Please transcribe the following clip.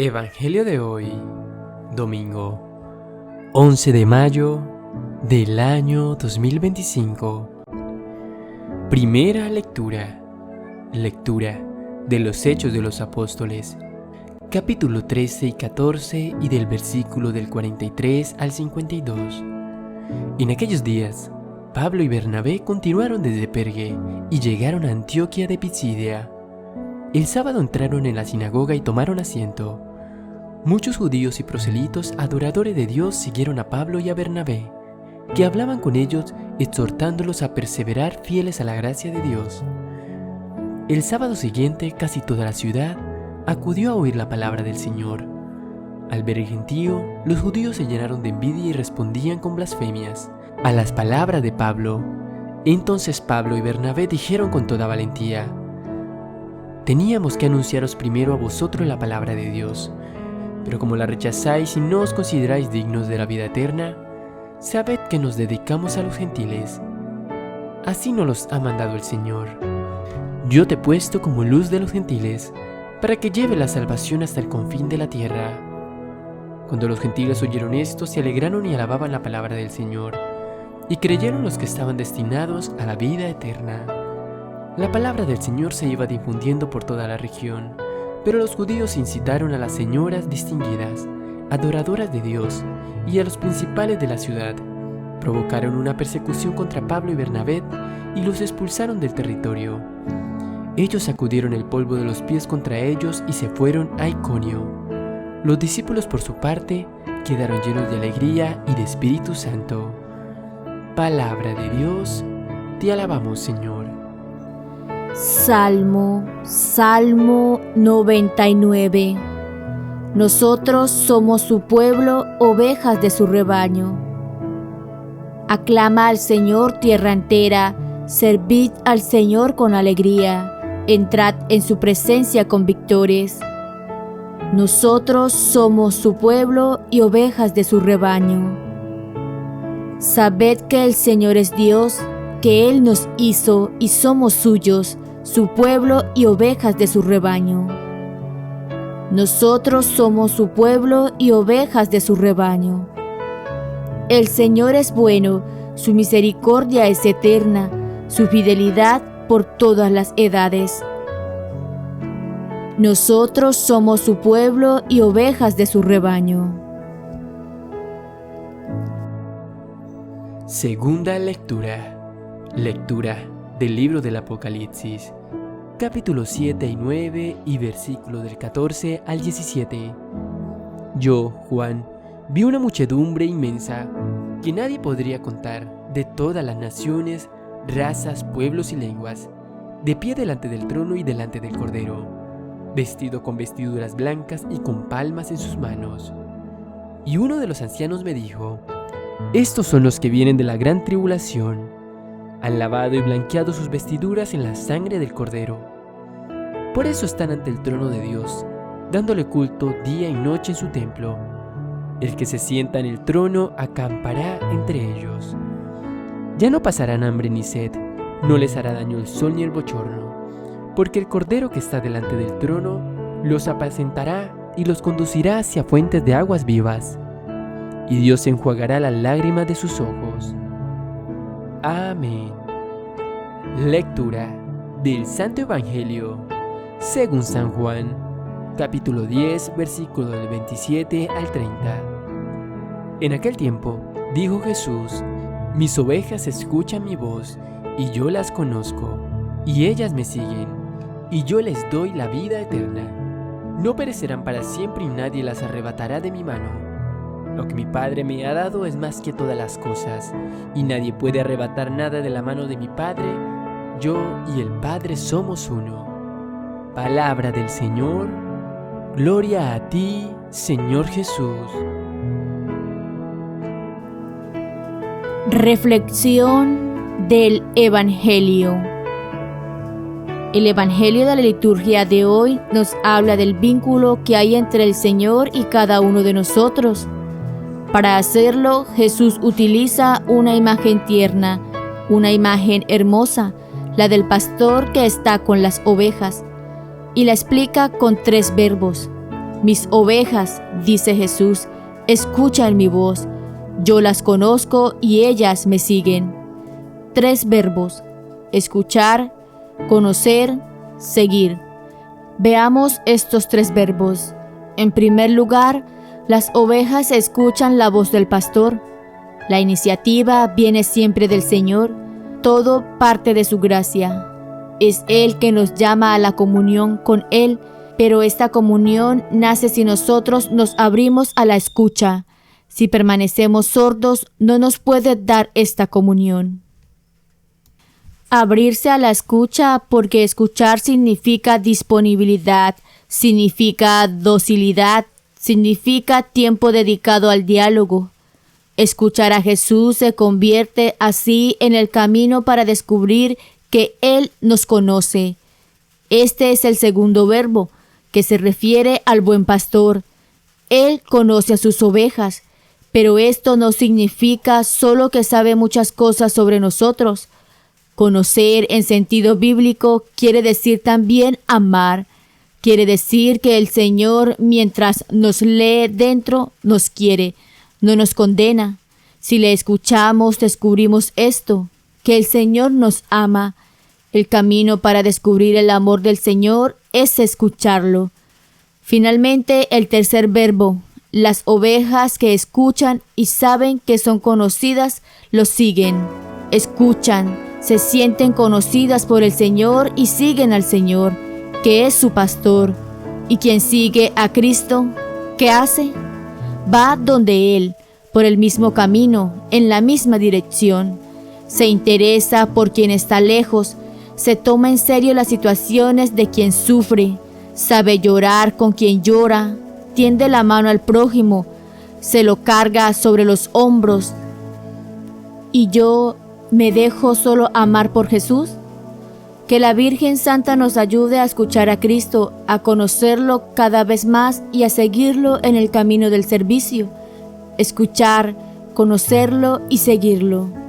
Evangelio de hoy, domingo 11 de mayo del año 2025. Primera lectura. Lectura de los Hechos de los Apóstoles, capítulo 13 y 14 y del versículo del 43 al 52. En aquellos días, Pablo y Bernabé continuaron desde Perge y llegaron a Antioquía de Pisidia. El sábado entraron en la sinagoga y tomaron asiento. Muchos judíos y proselitos adoradores de Dios siguieron a Pablo y a Bernabé, que hablaban con ellos exhortándolos a perseverar fieles a la gracia de Dios. El sábado siguiente casi toda la ciudad acudió a oír la palabra del Señor. Al ver el gentío, los judíos se llenaron de envidia y respondían con blasfemias a las palabras de Pablo. Entonces Pablo y Bernabé dijeron con toda valentía: «Teníamos que anunciaros primero a vosotros la palabra de Dios, pero como la rechazáis y no os consideráis dignos de la vida eterna, sabed que nos dedicamos a los gentiles. Así nos los ha mandado el Señor. Yo te he puesto como luz de los gentiles, para que lleve la salvación hasta el confín de la tierra». Cuando los gentiles oyeron esto, se alegraron y alababan la palabra del Señor, y creyeron los que estaban destinados a la vida eterna. La palabra del Señor se iba difundiendo por toda la región, pero los judíos incitaron a las señoras distinguidas, adoradoras de Dios, y a los principales de la ciudad. Provocaron una persecución contra Pablo y Bernabé y los expulsaron del territorio. Ellos sacudieron el polvo de los pies contra ellos y se fueron a Iconio. Los discípulos, por su parte, quedaron llenos de alegría y de Espíritu Santo. Palabra de Dios, te alabamos, Señor. Salmo 99. Nosotros somos su pueblo, ovejas de su rebaño. Aclama al Señor tierra entera, servid al Señor con alegría, entrad en su presencia con victorias. Nosotros somos su pueblo y ovejas de su rebaño. Sabed que el Señor es Dios, que Él nos hizo y somos suyos, su pueblo y ovejas de su rebaño. Nosotros somos su pueblo y ovejas de su rebaño. El Señor es bueno, su misericordia es eterna, su fidelidad por todas las edades. Nosotros somos su pueblo y ovejas de su rebaño. Segunda lectura. Lectura del libro del Apocalipsis, capítulo 7 y 9 y versículo del 14 al 17. Yo, Juan, vi una muchedumbre inmensa que nadie podría contar, de todas las naciones, razas, pueblos y lenguas, de pie delante del trono y delante del Cordero, vestido con vestiduras blancas y con palmas en sus manos. Y uno de los ancianos me dijo: «Estos son los que vienen de la gran tribulación. Han lavado y blanqueado sus vestiduras en la sangre del Cordero. Por eso están ante el trono de Dios, dándole culto día y noche en su templo. El que se sienta en el trono acampará entre ellos. Ya no pasarán hambre ni sed, no les hará daño el sol ni el bochorno, porque el Cordero que está delante del trono los apacentará y los conducirá hacia fuentes de aguas vivas, y Dios enjuagará las lágrimas de sus ojos». Amén. Lectura del Santo Evangelio según San Juan, capítulo 10, versículo del 27 al 30. En aquel tiempo dijo Jesús: «Mis ovejas escuchan mi voz, y yo las conozco, y ellas me siguen, y yo les doy la vida eterna. No perecerán para siempre y nadie las arrebatará de mi mano. Lo que mi Padre me ha dado es más que todas las cosas, y nadie puede arrebatar nada de la mano de mi Padre. Yo y el Padre somos uno». Palabra del Señor. Gloria a ti, Señor Jesús. Reflexión del Evangelio. El Evangelio de la liturgia de hoy nos habla del vínculo que hay entre el Señor y cada uno de nosotros. Para hacerlo, Jesús utiliza una imagen tierna, una imagen hermosa, la del pastor que está con las ovejas, y la explica con 3 verbos: Mis ovejas, dice Jesús, escuchan mi voz. Yo las conozco y ellas me siguen. 3 verbos: escuchar, conocer, seguir. Veamos estos 3 verbos. En primer lugar, las ovejas escuchan la voz del pastor. La iniciativa viene siempre del Señor. Todo parte de su gracia. Es Él que nos llama a la comunión con Él, pero esta comunión nace si nosotros nos abrimos a la escucha. Si permanecemos sordos, no nos puede dar esta comunión. Abrirse a la escucha, porque escuchar significa disponibilidad, significa docilidad, significa tiempo dedicado al diálogo. Escuchar a Jesús se convierte así en el camino para descubrir que Él nos conoce. Este es el segundo verbo, que se refiere al buen pastor. Él conoce a sus ovejas, pero esto no significa solo que sabe muchas cosas sobre nosotros. Conocer en sentido bíblico quiere decir también amar. Quiere decir que el Señor, mientras nos lee dentro, nos quiere, no nos condena. Si le escuchamos, descubrimos esto, que el Señor nos ama. El camino para descubrir el amor del Señor es escucharlo. Finalmente, el tercer verbo: las ovejas que escuchan y saben que son conocidas, lo siguen. Escuchan, se sienten conocidas por el Señor y siguen al Señor, que es su pastor. Y quien sigue a Cristo, ¿qué hace? Va donde Él, por el mismo camino, en la misma dirección. Se interesa por quien está lejos, se toma en serio las situaciones de quien sufre, sabe llorar con quien llora, tiende la mano al prójimo, se lo carga sobre los hombros. ¿Y yo me dejo solo amar por Jesús? Que la Virgen Santa nos ayude a escuchar a Cristo, a conocerlo cada vez más y a seguirlo en el camino del servicio. Escuchar, conocerlo y seguirlo.